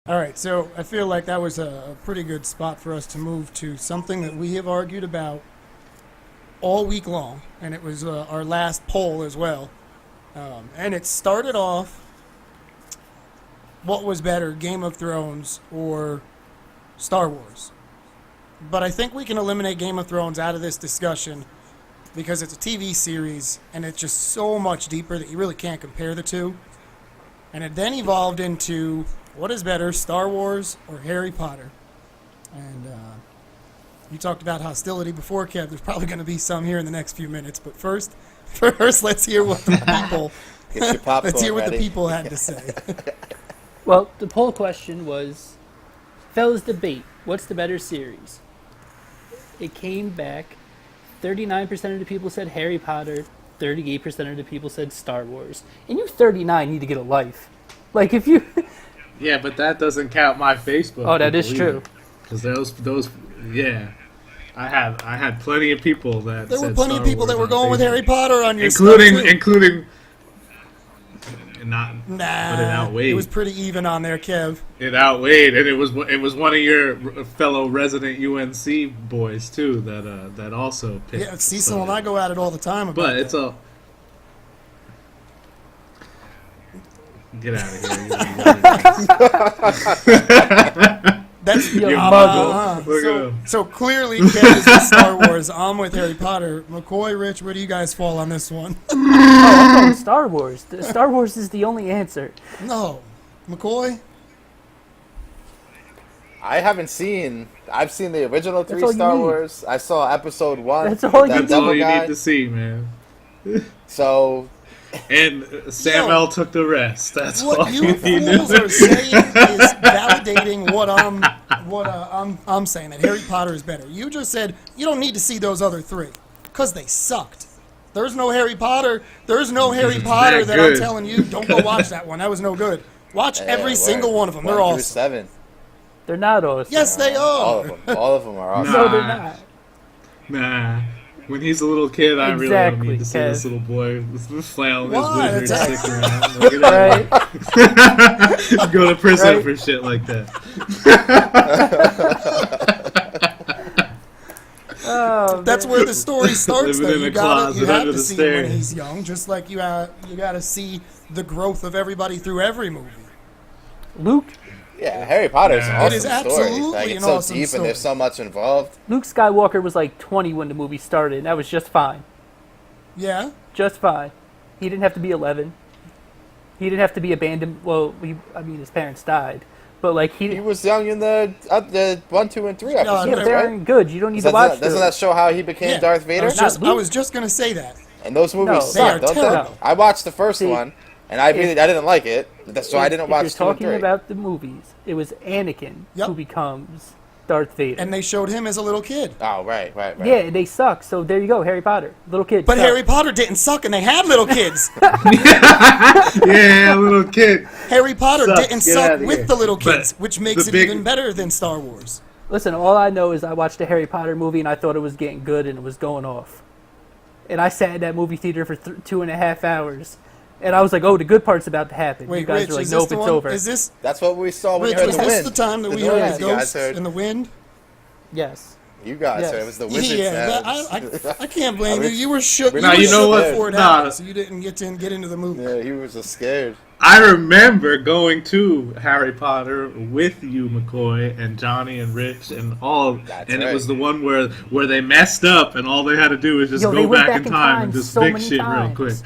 All right, so I feel like that was a pretty good spot for us to move to something that we have argued about all week long, and it was our last poll as well. And it started off, what was better, Game of Thrones or Star Wars? But I think we can eliminate Game of Thrones out of this discussion because it's a TV series, and it's just so much deeper that you really can't compare the two. And it then evolved into, what is better, Star Wars or Harry Potter? And you talked about hostility before, Kev. There's probably going to be some here in the next few minutes. But first, let's hear what the people let's hear what ready. the people had to say. Well, the poll question was, fellas debate, what's the better series? It came back, 39% of the people said Harry Potter, 38% of the people said Star Wars. And you 39 need to get a life. Like, if you... Yeah, but that doesn't count my Facebook. Oh, that is true. Because those, yeah. I had plenty of people that There were said plenty Star of people Wars that were on going with Facebook. Harry Potter on your including not, Nah, but it outweighed. it was pretty even on there, Kev. It outweighed, and it was one of your fellow resident UNC boys too that also picked. Yeah, Cecil and I go at it all the time about But it's that. all. Get out of here! That's You muggle. Look at him. So clearly, Kev is with Star Wars. I'm with Harry Potter. McCoy, Rich, where do you guys fall on this one? I'm going Star Wars. Star Wars is the only answer. No, McCoy. I've seen the original That's 3 all you Star need. Wars. I saw episode 1. That's all you that need. That's all devil you guy. need to see, man. So And Sam Yo. L took the rest. That's all What you you need to fools are saying is validating what I'm saying, that Harry Potter is better. You just said you don't need to see those other 3 because they sucked. There's no Harry Potter. There's no Harry Potter that I'm good. telling you. Don't go watch that one. That was no good. Watch every single one of them. They're 1 through awesome. 7. They're not awesome. Yes, they All are. of them. All of them are awesome. No, they're not. Nah. When he's a little kid, I really don't Exactly, need to see this Kev. little boy with flailing his Why? wizard That's- stick around. Look at Right? that. Go to prison Right. for shit like that. Oh, That's man. where the story starts. Living Though in you a gotta closet have under to the see him when stairs. he's young, just like you gotta see the growth of everybody through every movie. Luke Yeah, Harry Potter's an Yeah. awesome It is story. absolutely Like, it's an so awesome deep story. and there's so much involved. Luke Skywalker was like 20 when the movie started, and that was just fine. Yeah. Just fine. He didn't have to be 11. He didn't have to be abandoned. Well, his parents died. But, like, He was young in the 1, 2, and 3 No, episodes, Yeah, but they right? aren't good. You don't need to Doesn't, watch doesn't those. that show how he became Yeah. Darth Vader? I was just gonna say that. And those movies No, they are suck, don't terrible. they? I watched the first See, one, and I didn't like it, so I didn't If watch you're 2 and talking 3. about the movies, it was Anakin Yep. who becomes Darth Vader. And they showed him as a little kid. Oh, right. Yeah, they suck. So there you go, Harry Potter. Little kid. But suck. Harry Potter didn't suck, and they had little kids. Yeah, little kid. Harry Potter Sucks. didn't Get suck outta with here. the little But kids, which makes the it big- even better than Star Wars. Listen, all I know is I watched a Harry Potter movie and I thought it was getting good and it was going off. And I sat in that movie theater for 2.5 hours. And I was like, oh, the good part's about to happen. Wait, you guys Rich, are like, is nope, this the it's one? over. Is this That's what we saw when Rich? you heard Was the this wind. the time that we noise heard the you guys ghosts heard. and the wind? Yes. You guys Yes. heard. It was the wizard Yeah, sounds. I can't blame I you. mean- You were shook. Nah, You were you know shook what? before it Nah. happened, so you didn't get into the movie. Yeah, he was just scared. I remember going to Harry Potter with you, McCoy, and Johnny and Rich and all, That's and right. it was the one where they messed up and all they had to do was just Yo, they go went back in time and just so fix many shit times. real quick.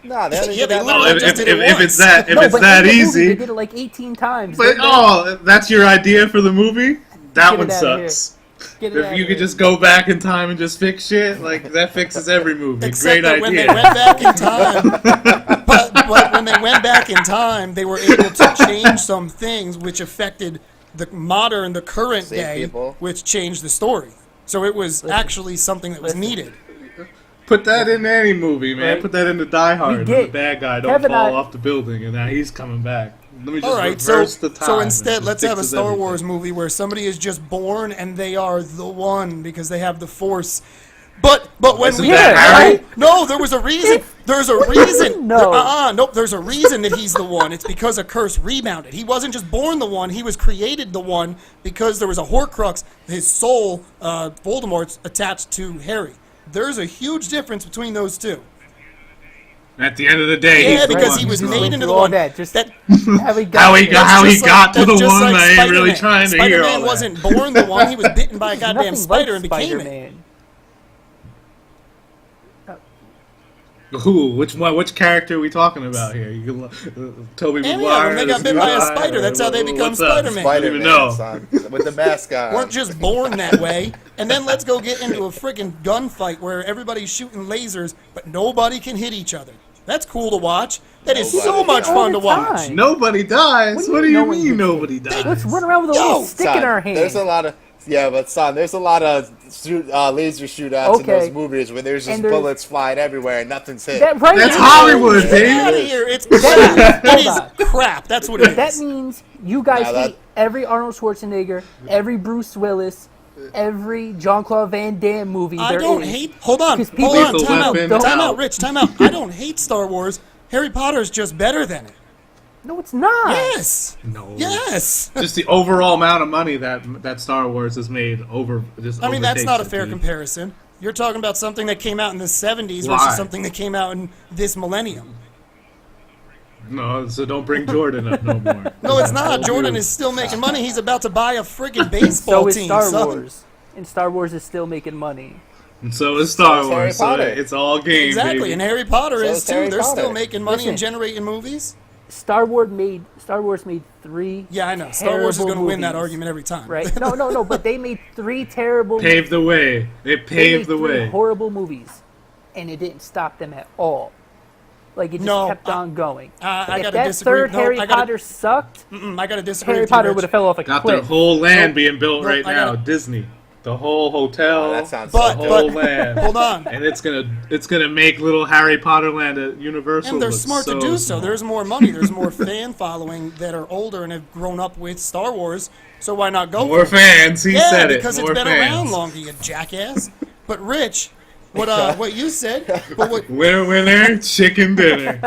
Nah, they only Yeah, did they that literally much. just did it If once. it's that No, it's but that in the movie, easy, they did it like 18 times. but that's your idea for the movie. That Get one it outta here. sucks. Get it If out you of could here. just go back in time and just fix shit, like that fixes every movie. Except Great that when they idea. went back in time, but when they went back in time, they were able to change some things which affected the current Save day, people. which changed the story. So it was actually something that was needed. Put that in any movie, man. Right. Put that into Die Hard. When the get- bad guy don't Kevin, fall I- off the building, and now he's coming back. Let me just All right, reverse the time. so and instead, it let's have a fixes Star everything. Wars movie where somebody is just born and they are the one because they have the Force. But when Isn't we that Harry? no, there was a reason. There's a reason. No. Nope. There's a reason that he's the one. It's because a curse rebounded. He wasn't just born the one. He was created the one because there was a Horcrux. His soul, Voldemort's attached to Harry. There's a huge difference between those two. At the end of the day, Yeah, he's the because one. he was Just made went into through the all one. that. Just That how he got How he there. got, how he just got to the that's just one. like I ain't really Spider-Man. trying to hear all Spider-Man that. wasn't born the one. He was bitten by a goddamn Nothing spider like and became it. Spider-Man. Who? Which one? Which character are we talking about here? You can, Toby Any of Maguire. them, they got bit by a spider. That's how they become What's up? Spider-Man. I don't even Spider-Man, know. son, with the mask on. Weren't just born that way. And then let's go get into a freaking gunfight where everybody's shooting lasers, but nobody can hit each other. That's cool to watch. That is so Nobody. much All fun the to watch. time. Nobody dies. What do What do you you know when mean you- nobody dies? Let's run around with a Yo, little stick in Son, our hand. There's a lot of there's a lot of laser shootouts in Okay. those movies where there's just And there's- bullets flying everywhere and nothing's hit. That right That's now- Hollywood, Get Dave. out of here. It's Hold crap. It is on. crap. That's what it That is. means you guys Now that- hate every Arnold Schwarzenegger, every Bruce Willis, every Jean-Claude Van Damme movie I there don't is. hate. Hold on. Because people- Hold on. Lethal Time out. Weapon, Time no. out, Rich. Time out. I don't hate Star Wars. Harry Potter's just better than it. No, it's not. Yes. No. Yes. Just the overall amount of money that Star Wars has made over. Just I mean, that's overtakes not a it, fair dude. comparison. You're talking about something that came out in the 70s Why? versus something that came out in this millennium. No, so don't bring Jordan up no more. No, it's not. Told Jordan you. is still making money. He's about to buy a freaking baseball So is team. Star son. Wars. And Star Wars is still making money. And so is Star So is Harry Wars. So Potter. it's all game, Exactly, baby. and Harry Potter So is is too. Harry They're still Potter. making money and Listen. generating movies. Star Wars made 3 Yeah, I know. Star Wars is going to terrible win that movies. argument every time. right? No, but they made 3 terrible Paved the way. It they made paved the 3 way. horrible movies, and it didn't stop them at all. Like, it just No, kept on going. I if gotta that disagree. third No, Harry I gotta- Potter sucked, I got to disagree Harry with you, Potter Rich. would have fell off a Got their cliff. whole land Nope. being built Nope, right I now. gotta- Disney, the whole hotel, Oh, that sounds But- the so whole good. land. Hold on. And it's gonna make little Harry Potter land at Universal. And they're look smart to so do so. small. There's more money. There's more fan following that are older and have grown up with Star Wars. So why not go more for it? fans. He Yeah, said it. because More it's been fans. around longer, you jackass. But Rich, what you said, but what Winner, chicken dinner.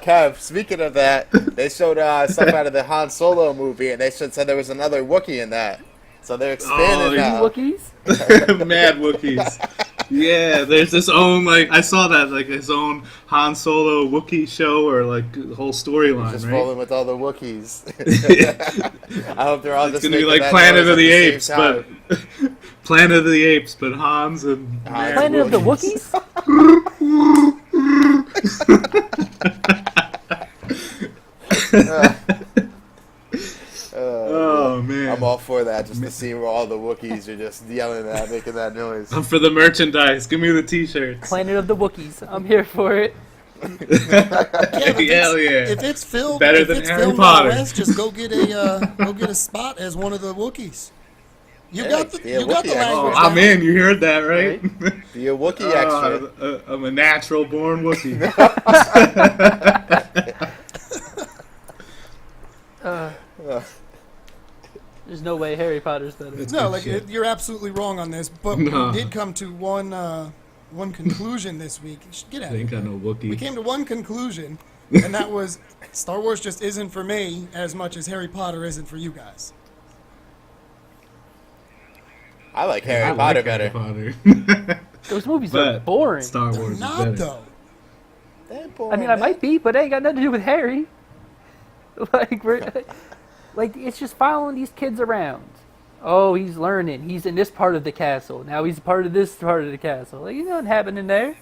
Kev, speaking of that, they showed stuff out of the Han Solo movie, and they said there was another Wookiee in that. So they're expanding Oh, now. Wookiees? Mad Wookiees. Yeah, there's this own I saw that his own Han Solo Wookiee show or the whole storyline, Just right? rolling with all the Wookiees. I hope they're all It's just gonna be making like that Planet noise of the at same Apes, time. but Planet of the Apes, but Hans and Mad Planet of the Wookiees. Wookiees? Oh man, I'm all for that, just to see where all the Wookiees are just yelling at, making that noise. I'm for the merchandise. Give me the T-shirts. Planet of the Wookiees. I'm here for it. Hell yeah! if it's filmed, Better if than it's Harry filmed Potter. out west, just go get a spot as one of the Wookiees. You Yeah, got the be a you got the Wookiee Oh, language. I'm down. in. You heard that, right? Be a Wookiee extra. I'm a natural born Wookiee. There's no way Harry Potter's better. No, you're absolutely wrong on this. But No. we did come to one conclusion this week. Get out I of ain't here. got no Wookiee. We came to one conclusion, and that was Star Wars just isn't for me as much as Harry Potter isn't for you guys. I like I Harry like Potter Harry better. Potter. Those movies are But boring. Star They're Wars is not better. though. They're boring, I mean, I man. might be, but it ain't got nothing to do with Harry. Like it's just following these kids around. Oh, he's learning. He's in this part of the castle. Now he's part of this part of the castle. Like, nothing happening there.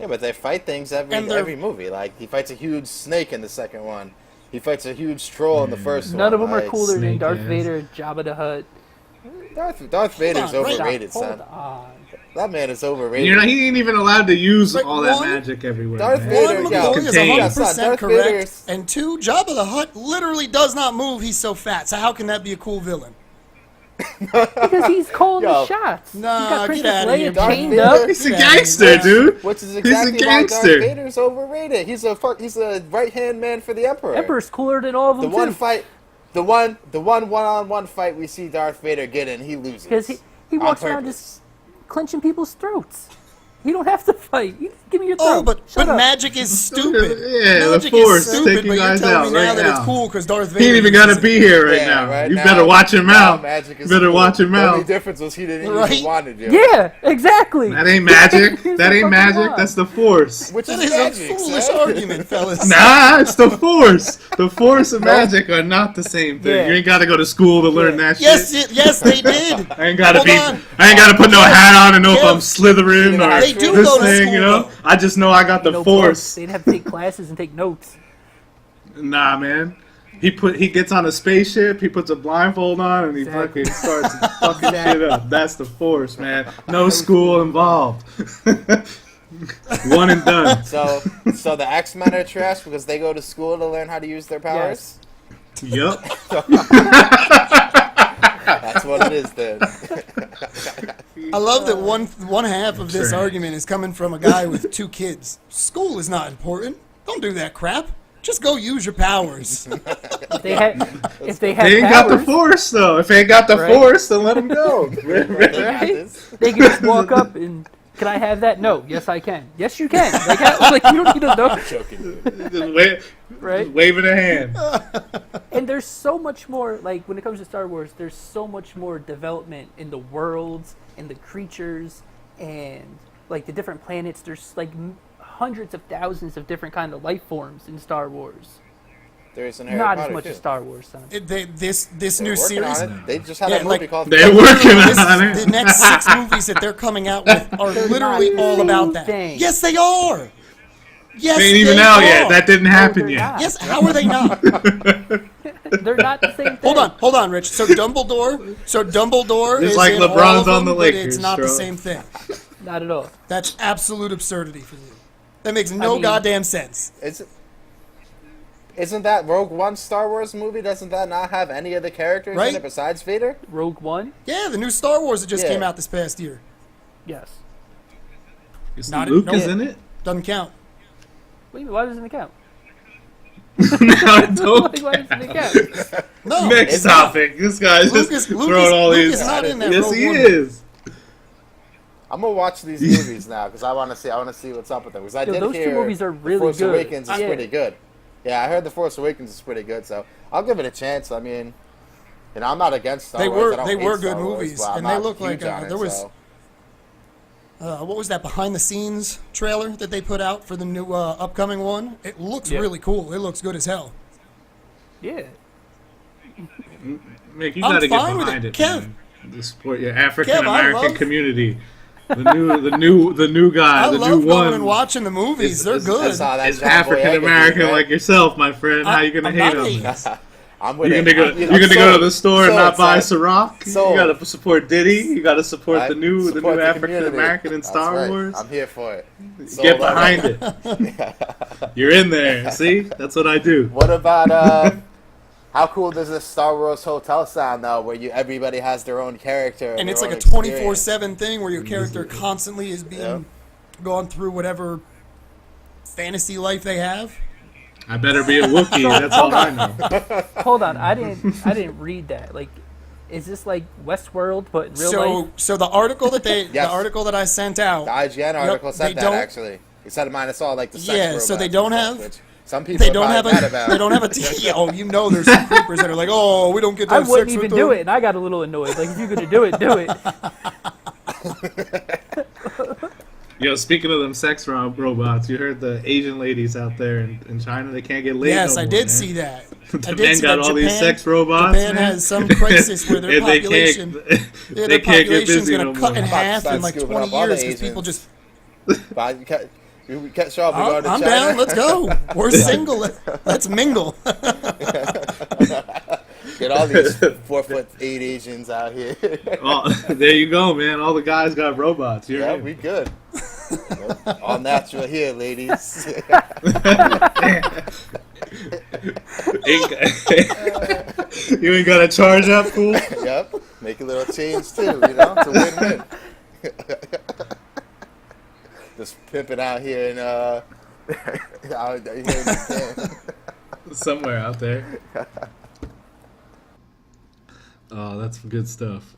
Yeah, but they fight things And they're- every movie. Like, he fights a huge snake in the second one. He fights a huge troll in the first one. None of them are Like, cooler than Snake Darth ass. Vader, Jabba the Hutt. Darth Vader's on, right? overrated, Hold son. on. That man is And overrated. he ain't even allowed to use Like, all that one- magic everywhere. Darth man. Vader, One, yeah. McCoy is Contained. 100% Darth correct, Vader's- and two, Jabba the Hutt literally does not move. He's so fat. So how can that be a cool villain? Because he's calling Yo. the shots. Nah, he's got get Princess outta Leia here. Darth chained Vader- up. He's a Yeah, gangster, yeah. dude. Which is He's a exactly why Darth gangster. Vader's overrated. He's a right-hand man for the Emperor. Emperor's cooler than all of The them, one too. fight... the one-on-one fight we see Darth Vader get in, he loses. Because he On walks around purpose. just clenching people's throats. You don't have to fight. You give me your throat. Oh, but Shut up. magic is stupid. Yeah, the magic Force is stupid, take you but guys you're telling out me now right that now. it's cool because Darth Vader. He ain't even uses got to it. be here right Yeah, now. right You now- better watch your now mouth. magic You is better cool. watch your The only mouth. difference was he didn't Right? even want to do it. Yeah, exactly. That ain't magic. He's That the ain't fucking magic. one. That's the Force. Which That is is a magic, foolish son. argument, fellas. Nah, it's the Force. The Force and magic are not the same thing. Yeah. You ain't got to go to school to learn that Yes, shit. yes, they did. I ain't gotta Hold be. on. I ain't gotta put no hat on and know if Kev, I'm Slytherin or They do this go to thing. school, You know, though. I just know I got the No Force. books. They'd have to take classes and take notes. Nah, man. He gets on a spaceship. He puts a blindfold on and he Exactly. fucking starts fucking shit up. That's the Force, man. No school involved. One and done. So the X-Men are trash because they go to school to learn how to use their powers? Yup. That's what it is then. I love that one half of this argument is coming from a guy with 2 kids. School is not important. Don't do that crap. Just go use your powers. If they had They ain't got the powers, Force though. If they ain't got the Right. Force, then let them go. right? They can just walk up and, can I have that? No. Yes, I can. Yes, you can. Like you don't need to know, Joking. right? Waving a hand. And there's so much more, like, when it comes to Star Wars, there's so much more development in the worlds and the creatures and, like, the different planets. There's, like, hundreds of thousands of different kind of life forms in Star Wars. There's an Harry Not Potter as much too. as Star Wars, son. This They're new working series. on it. They just had Yeah, a movie like- called. They're working This- on it. the next 6 movies that they're coming out with are They're literally not all the about same that. thing. Yes, they are. Yes, They ain't even they out are. yet. That didn't happen they're yet. not. Yes, how are they not? They're not the same thing. Hold on, Rich. So Dumbledore It's is like in all LeBron's of on the them, but Lakers, it's not the bro. same thing. Not at all. That's absolute absurdity for you. That makes no mean- goddamn sense. Isn't that Rogue One Star Wars movie? Doesn't that not have any of the characters Right? in it besides Vader? Rogue One? Yeah, the new Star Wars that just Yeah. came out this past year Yes. Not- Luke no. is in it. doesn't count. What do you mean? Why doesn't it count? No, I don't. Like, why doesn't it count? No, Next it's not. topic. This guy's Luke just is- Luke throwing is- all Luke these. is not in that Yes, Rogue he One. is. I'm gonna watch these movies now because I want to see. I want to see what's up with them. Because I Yo, did those two hear movies are The really Force good. Awakens is Yeah. pretty good. Yeah, I heard The Force Awakens is pretty good, so I'll give it a chance. I mean, I'm not against Star They Wars. were- I don't they hate were Star good Wars, movies, but I'm and they not look like, huge on it, there was- so. What was that behind the scenes trailer that they put out for the new upcoming one? It looks Yeah. really cool. It looks good as hell. Yeah. Mick, you I'm gotta get fine with behind it. it, Kev. man. To support your African American love- community. The new guy, I the love new going one. and watching the movies. They're I good. saw that It's John African Boyega American dude, right? like yourself, my friend. How you gonna I'm hate not on hating. this? I'm with You're it. gonna go. I'm You're gonna go to sold. the store and not buy Sold, Ciroc. You Sold. gotta support Diddy. You gotta support son. the new Support African community. American in That's Star right. Wars. I'm here for it. Get Sold on behind it. You're in there. See, that's what I do. What about how cool does this Star Wars hotel sound though, where everybody has their own character And it's their like own a experience? 24/7 thing where your character constantly is being Yep. gone through whatever fantasy life they have. I better be a Wookiee. That's all I know. Hold on. I didn't read that. Like, is this like Westworld but in real life? So the article that Yes. the article that I sent out, The IGN article said they that don't- actually. It said mine. I saw like the sex Yeah, robots so they and don't stuff, have- which some people they are don't have probably mad a about. they don't have a oh, you know there's some creepers that are like, oh, we don't get to I have wouldn't sex even with do them. it, and I got a little annoyed. Like, if you're gonna do it, do it. Yo, speaking of them sex robots, you heard the Asian ladies out there in China, they can't get laid. Yes, no I more, did man. see that. I The did men see got that. all these Japan- sex robots. Japan man. has some crisis where their And they population, can't, their they can't get population's busy going to no cut more. in half Start in like scooping 20 up all the years because people Asians. just. But you can't show up and go to I'm China. down. Let's go. We're single. Let's mingle. Get all these 4'8" Asians out here. Oh, there you go, man. All the guys got robots. You're Yeah, in. we good. All natural here, ladies. You ain't got to charge up, fool. Yep. Make a little change too, It's a win-win. Just pimping out here in out here in Japan. Somewhere out there. Oh, that's some good stuff.